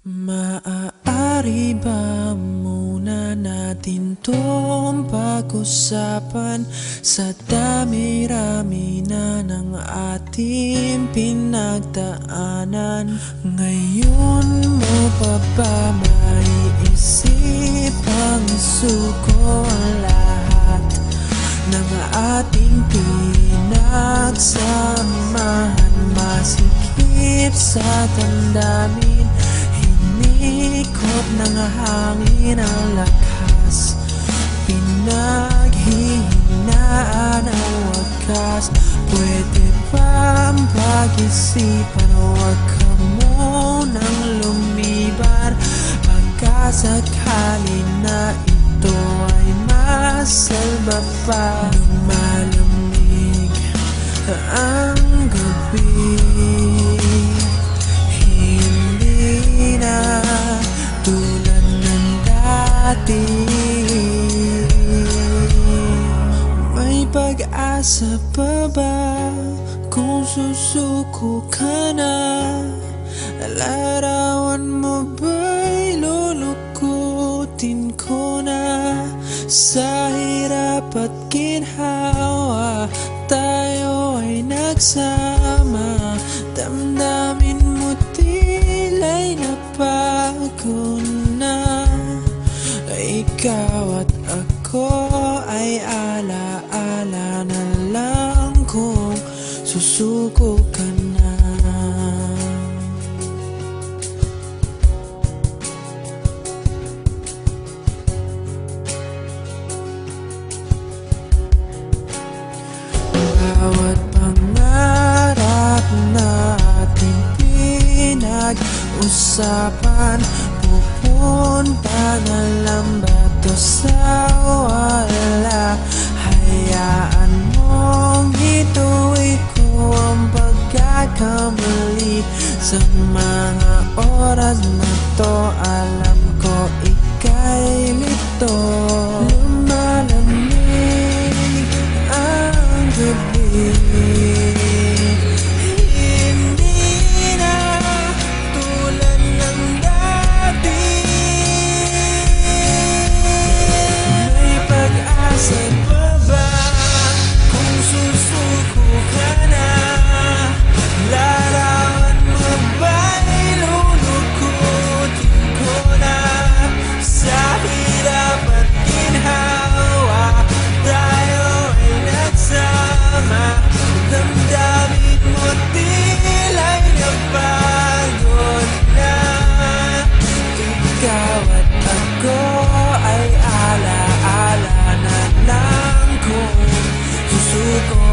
Maaari ba muna natin tong pag-usapan sa dami-rami na ng ating pinagdaanan? Ngayon mo pa ba maiisip ang isuko ang lahat ng ating pinagsamahan? Masikip sa damdamin, hinikot ng hangin ang lakas, pinaghihinaan ang wakas. Pwede bang pag-isipan, huwag ka munang lumibar, pagkasakali na ito ay masalba pa. Lumalamig ang gabi, hindi na tulad ng dati. May pag-asa pa ba kung susuko ka na? Larawan mo ba'y lulukutin ko na? Sa hirap at ginhawa tayo ay nagsama, damdamin mo tila'y nabago na. Ikaw at ako ay ala-ala na lang kung susuko ka na. Bawat pangarap natin pinag-usapan, pupunta na lang ba to sa wala? Hayaan mong ituloy ko ang pagkakamali sa mga oras na to. Alam ko ika'y lito. Lumalamig ang gabi, hindi na tulad ng dati. May pag-asa pa ba kung susuko ka na? Larawan mo ba'y lulukutin ko na? Sa hirap at ginhawa tayo ay nagsama, damdamin mo tila'y napagod na. Ikaw at ako ay ala-ala na lang kung susuko